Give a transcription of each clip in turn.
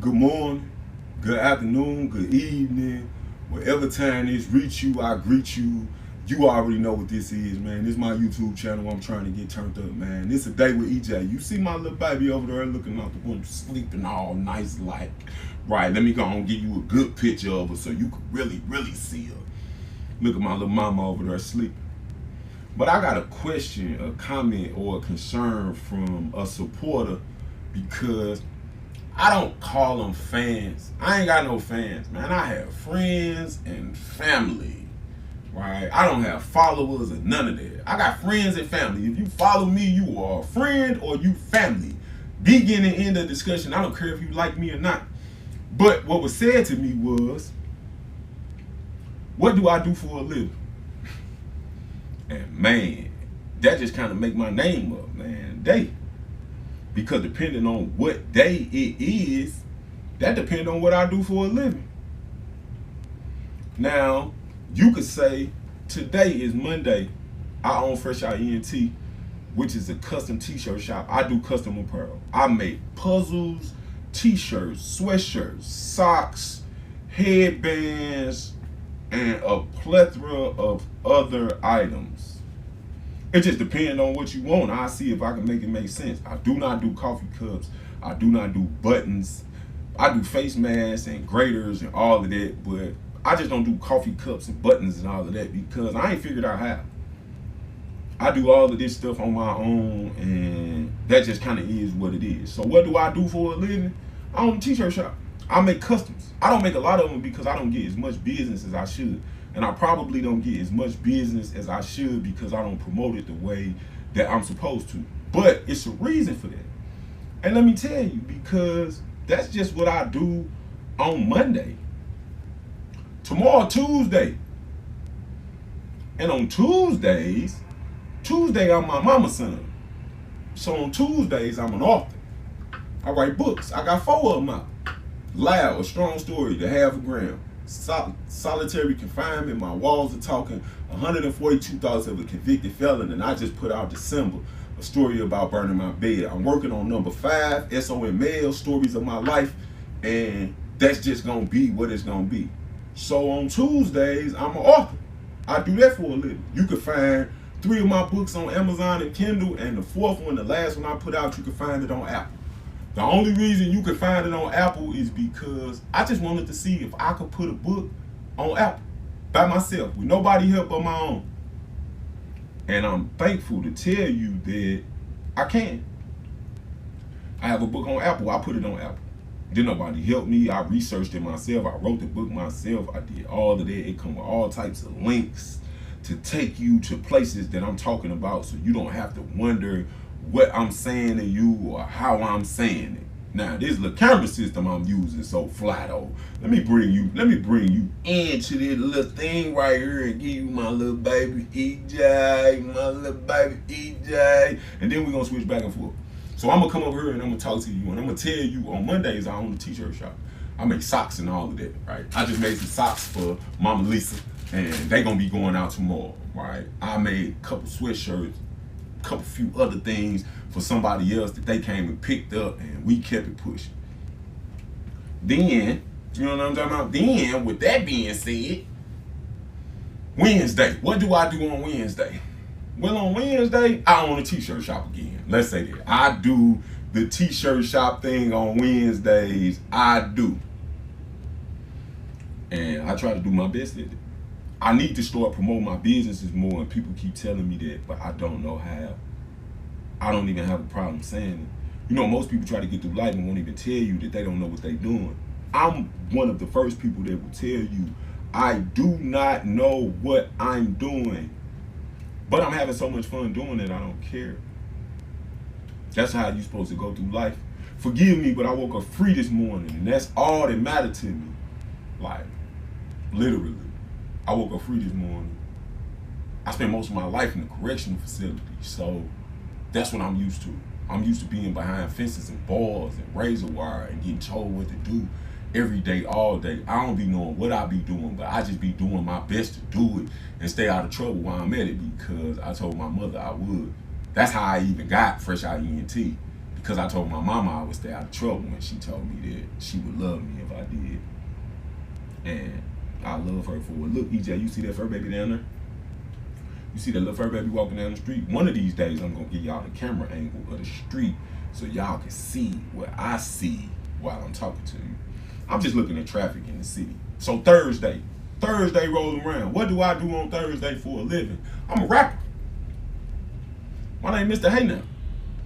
Good morning, good afternoon, good evening. Whatever time this reach you, I greet you. You already know what this is, man. This is my YouTube channel. I'm trying to get turned up, man. This a day with EJ. You see my little baby over there looking out the window, sleeping all nice like. Right, let me go and give you a good picture of her so you can really see her. Look at my little mama over there sleeping. But I got a question, a comment, or a concern from a supporter because I don't call them fans. I ain't got no fans, man. I have friends and family, right? I don't have followers or none of that. I got friends and family. If you follow me, you are a friend or you family. Begin and end the discussion. I don't care if you like me or not. But what was said to me was, what do I do for a living? And man, that just kind of make my name up, man. Day. Because depending on what day it is, that depends on what I do for a living. Now, you could say today is Monday. I own Fresh Out ENT, which is a custom t-shirt shop. I do custom apparel. I make puzzles, t-shirts, sweatshirts, socks, headbands, and a plethora of other items. It just depends on what you want. I'll see if I can make it make sense. I do not do coffee cups. I do not do buttons. I do face masks and graters and all of that, but I just don't do coffee cups and buttons and all of that because I ain't figured out how. I do all of this stuff on my own, and that just kind of is what it is. So what do I do for a living? I own a t-shirt shop. I make customs. I don't make a lot of them because I don't get as much business as I should. And I probably don't get as much business as I should because I don't promote it the way that I'm supposed to. But it's a reason for that. And let me tell you, because that's just what I do on Monday. Tomorrow, Tuesday. And on Tuesday, I'm my mama's son. So on Tuesdays, I'm an author. I write books. I got 4 of them out. Loud, A Strong Story, The Half a Gram. Solitary Confinement, My Walls Are Talking, 142 Thoughts of a Convicted Felon, and I just put out December, a story about burning my bed. I'm working on number 5, SON Mail, Stories of My Life, and that's just gonna be what it's gonna be. So on Tuesdays, I'm an author. I do that for a living. You can find 3 of my books on Amazon and Kindle, and the 4th one, the last one I put out, you can find it on Apple. The only reason you can find it on Apple is because I just wanted to see if I could put a book on Apple by myself with nobody help but my own. And I'm thankful to tell you that I can. I have a book on Apple. I put it on Apple. Didn't nobody help me. I researched it myself. I wrote the book myself. I did all of that. It comes with all types of links to take you to places that I'm talking about so you don't have to wonder what I'm saying to you or how I'm saying it. Now this little camera system I'm using so fly though. Let me bring you into this little thing right here and give you my little baby EJ, my little baby EJ, and then we're gonna switch back and forth. So I'm gonna come over here and I'm gonna talk to you and I'm gonna tell you on Mondays I own a t-shirt shop. I make socks and all of that, right? I just made some socks for Mama Lisa and they gonna be going out tomorrow, right? I made a couple sweatshirts, couple few other things for somebody else that they came and picked up and we kept it pushing. Then, you know what I'm talking about? Then, with that being said, Wednesday, what do I do on Wednesday? Well, on Wednesday, I own a t-shirt shop again. Let's say that. I do the t-shirt shop thing on Wednesdays. I do. And I try to do my best at it. I need to start promoting my businesses more, and people keep telling me that, but I don't know how. I don't even have a problem saying it. You know, most people try to get through life and won't even tell you that they don't know what they're doing. I'm one of the first people that will tell you, I do not know what I'm doing, but I'm having so much fun doing it, I don't care. That's how you're supposed to go through life. Forgive me, but I woke up free this morning, and that's all that mattered to me. Like, literally. I woke up free this morning. I spent most of my life in a correctional facility, so that's what I'm used to. I'm used to being behind fences and bars and razor wire and getting told what to do every day, all day. I don't be knowing what I be doing, but I just be doing my best to do it and stay out of trouble while I'm at it because I told my mother I would. That's how I even got Fresh Out ENT, because I told my mama I would stay out of trouble, and she told me that she would love me if I did. And I love her for it. Look, EJ, you see that fur baby down there? You see that little fur baby walking down the street? One of these days, I'm going to give y'all the camera angle of the street so y'all can see what I see while I'm talking to you. I'm just looking at traffic in the city. So Thursday rolls around. What do I do on Thursday for a living? I'm a rapper. My name is Mr. Hey Now.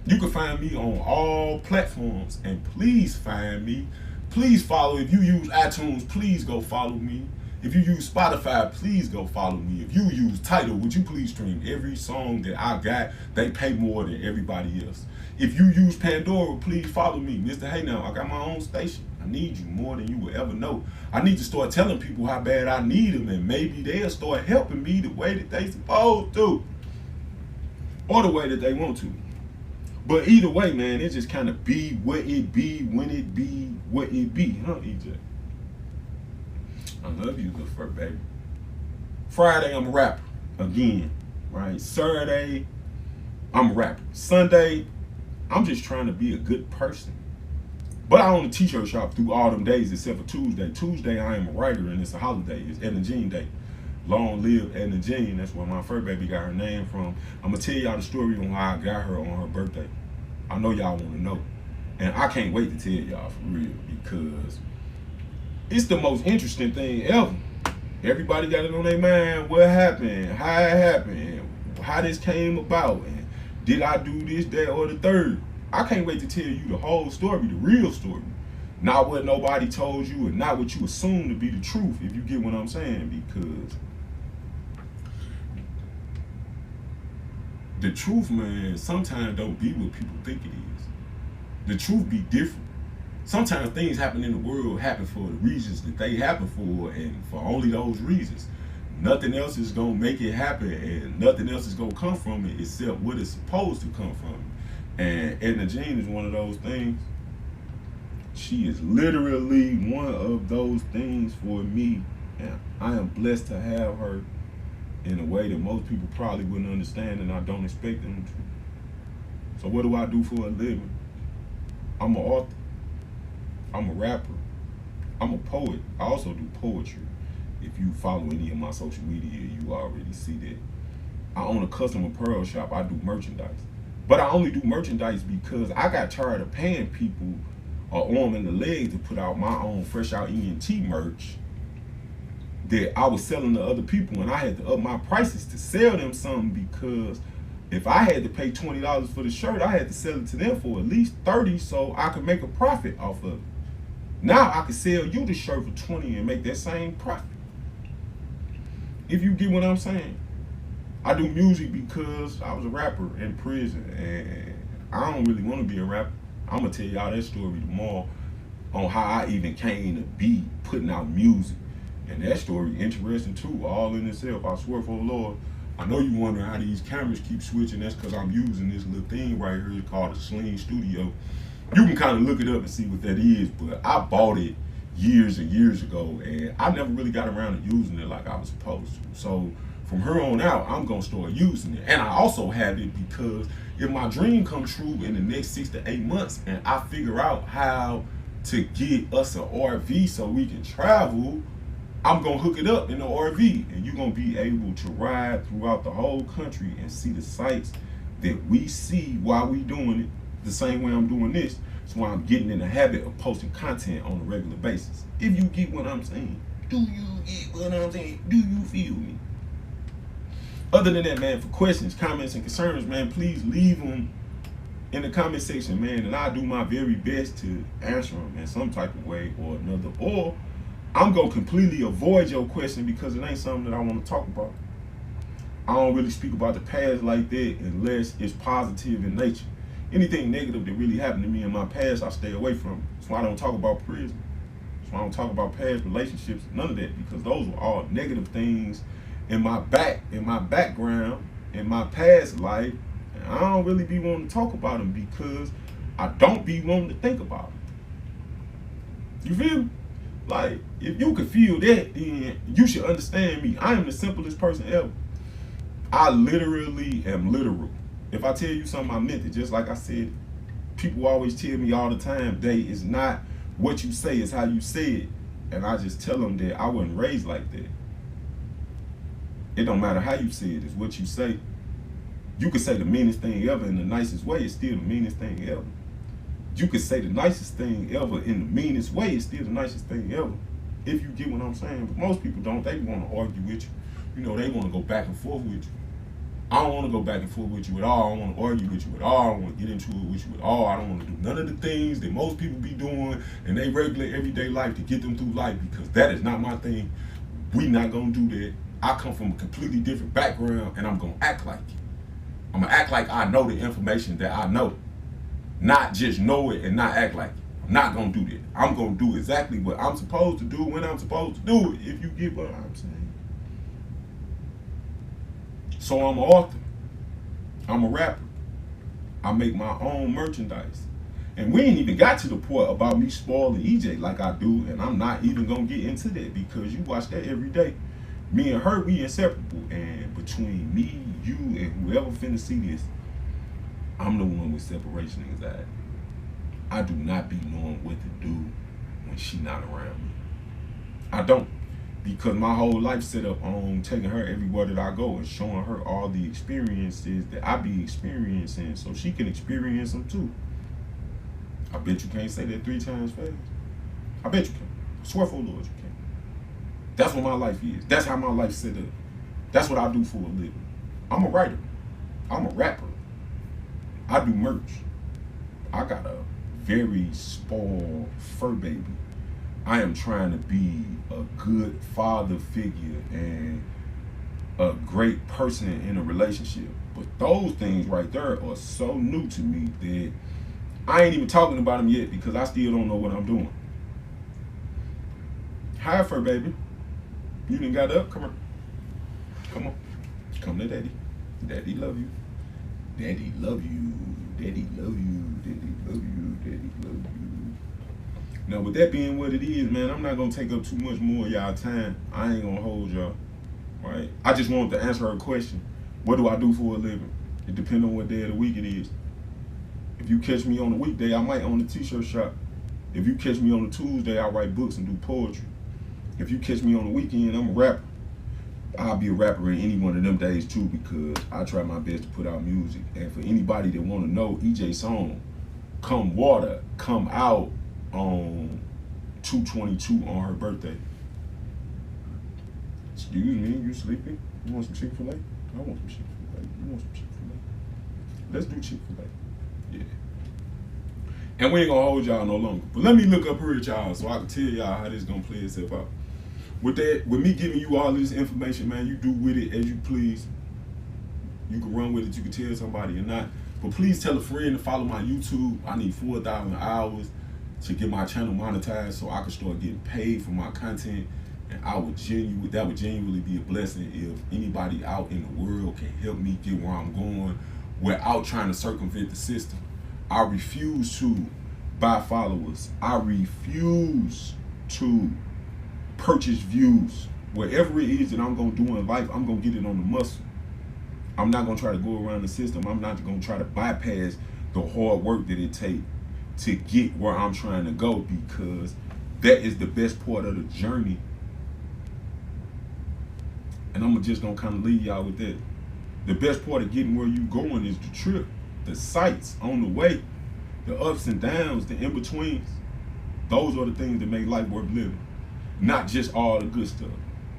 You can find me on all platforms, and please find me. Please follow. If you use iTunes, please go follow me. If you use Spotify, please go follow me. If you use Tidal, would you please stream every song that I got? They pay more than everybody else. If you use Pandora, please follow me. Mr. Hey Now, I got my own station. I need you more than you will ever know. I need to start telling people how bad I need them, and maybe they'll start helping me the way that they supposed to. Or the way that they want to. But either way, man, it just kind of be what it be when it be what it be, huh, EJ? I love you, little fur baby. Friday, I'm a rapper again, right? Saturday, I'm a rapper. Sunday, I'm just trying to be a good person. But I own a t-shirt shop through all them days except for Tuesday. Tuesday, I am a writer, and it's a holiday. It's Edna Jean Day. Long live Edna Jean. That's where my fur baby got her name from. I'm going to tell y'all the story on how I got her on her birthday. I know y'all want to know. And I can't wait to tell y'all for real, because it's the most interesting thing ever. Everybody got it on their mind. What happened? How it happened? How this came about? And did I do this, that, or the third? I can't wait to tell you the whole story, the real story. Not what nobody told you and not what you assume to be the truth, if you get what I'm saying. Because the truth, man, sometimes don't be what people think it is. The truth be different. Sometimes things happen in the world happen for the reasons that they happen for, and for only those reasons. Nothing else is going to make it happen, and nothing else is going to come from it except what it's supposed to come from it. And Edna Jean is one of those things. She is literally one of those things for me, and I am blessed to have her in a way that most people probably wouldn't understand, and I don't expect them to. So what do I do for a living? I'm an author. I'm a rapper. I'm a poet. I also do poetry. If you follow any of my social media, you already see that. I own a custom apparel shop. I do merchandise. But I only do merchandise because I got tired of paying people an arm and a leg to put out my own Fresh Out ENT merch that I was selling to other people, and I had to up my prices to sell them something, because if I had to pay $20 for the shirt, I had to sell it to them for at least $30 so I could make a profit off of it. Now I could sell you the shirt for $20 and make that same profit. If you get what I'm saying. I do music because I was a rapper in prison, and I don't really want to be a rapper. I'm going to tell y'all that story tomorrow on how I even came to be putting out music. And that story interesting too, all in itself. I swear for the Lord. I know you wonder how these cameras keep switching. That's because I'm using this little thing right here called a Sling Studio. You can kind of look it up and see what that is, but I bought it years and years ago, and I never really got around to using it like I was supposed to. So from here on out, I'm going to start using it. And I also have it because if my dream comes true in the next 6 to 8 months and I figure out how to get us an RV so we can travel, I'm going to hook it up in the RV, and you're going to be able to ride throughout the whole country and see the sights that we see while we doing it the same way I'm doing this. That's why I'm getting in the habit of posting content on a regular basis. If you get what I'm saying. Do you get what I'm saying? Do you feel me? Other than that, man, for questions, comments, and concerns, man, please leave them in the comment section, man, and I'll do my very best to answer them in some type of way or another. Or I'm going to completely avoid your question because it ain't something that I want to talk about. I don't really speak about the past like that unless it's positive in nature. Anything negative that really happened to me in my past, I stay away from. That's why I don't talk about prison. That's why I don't talk about past relationships, none of that, because those were all negative things in my background, in my past life. And I don't really be wanting to talk about them because I don't be wanting to think about them. You feel me? Like, if you can feel that, then you should understand me. I am the simplest person ever. I literally am literal. If I tell you something, I meant it, just like I said it. People always tell me all the time, Day, it's not what you say, it's how you say it. And I just tell them that I wasn't raised like that. It don't matter how you say it, it's what you say. You could say the meanest thing ever in the nicest way, it's still the meanest thing ever. You could say the nicest thing ever in the meanest way, it's still the nicest thing ever. If you get what I'm saying. But most people don't. They want to argue with you. You know, they want to go back and forth with you. I don't want to go back and forth with you at all. I don't want to argue with you at all. I don't want to get into it with you at all. I don't want to do none of the things that most people be doing in their regular everyday life to get them through life, because that is not my thing. We not going to do that. I come from a completely different background, and I'm going to act like it. I'm going to act like I know the information that I know. Not just know it and not act like it. I'm not going to do that. I'm going to do exactly what I'm supposed to do when I'm supposed to do it, if you get what I'm saying. So I'm an author. I'm a rapper. I make my own merchandise. And we ain't even got to the point about me spoiling EJ like I do, and I'm not even going to get into that, because you watch that every day. Me and her, we inseparable. And between me, you, and whoever finna see this, I'm the one with separation anxiety. I do not be knowing what to do when she not around me. I don't. Because my whole life set up on taking her everywhere that I go and showing her all the experiences that I be experiencing so she can experience them too. I bet you can't say that 3 times fast. I bet you can. I swear for the Lord you can. That's what my life is. That's how my life's set up. That's what I do for a living. I'm a writer. I'm a rapper. I do merch. I got a very spoiled fur baby. I am trying to be a good father figure and a great person in a relationship. But those things right there are so new to me that I ain't even talking about them yet, because I still don't know what I'm doing. Hi, fur baby. You done got up? Come on. Come on. Come to daddy. Daddy love you. Daddy love you. Daddy love you. Daddy love you. Daddy love you. Now, with that being what it is, man, I'm not going to take up too much more of y'all time. I ain't going to hold y'all, right? I just wanted to answer her question. What do I do for a living? It depends on what day of the week it is. If you catch me on a weekday, I might own a t-shirt shop. If you catch me on a Tuesday, I write books and do poetry. If you catch me on the weekend, I'm a rapper. I'll be a rapper in any one of them days too, because I try my best to put out music. And for anybody that want to know, EJ's song, Come Water, come out on 2/22 on her birthday. Excuse me, you sleepy? You want some Chick-fil-A? I want some Chick-fil-A. You want some Chick-fil-A? Let's do Chick-fil-A. Yeah. And we ain't gonna hold y'all no longer. But let me look up her at y'all so I can tell y'all how this gonna play itself out. With that, with me giving you all this information, man, you do with it as you please. You can run with it, you can tell somebody or not. But please tell a friend to follow my YouTube. I need 4,000 hours to get my channel monetized so I can start getting paid for my content. And that would genuinely be a blessing if anybody out in the world can help me get where I'm going without trying to circumvent the system. I refuse to buy followers. I refuse to purchase views. Whatever it is that I'm going to do in life, I'm going to get it on the muscle. I'm not going to try to go around the system. I'm not going to try to bypass the hard work that it takes to get where I'm trying to go, because that is the best part of the journey. And I'm just going to kind of leave y'all with that. The best part of getting where you going is the trip, the sights on the way, the ups and downs, the in-betweens. Those are the things that make life worth living. Not just all the good stuff,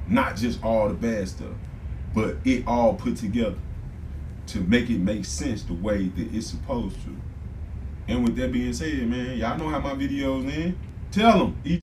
not just all the bad stuff, but it all put together to make it make sense the way that it's supposed to. And with that being said, man, y'all know how my videos end. Tell them.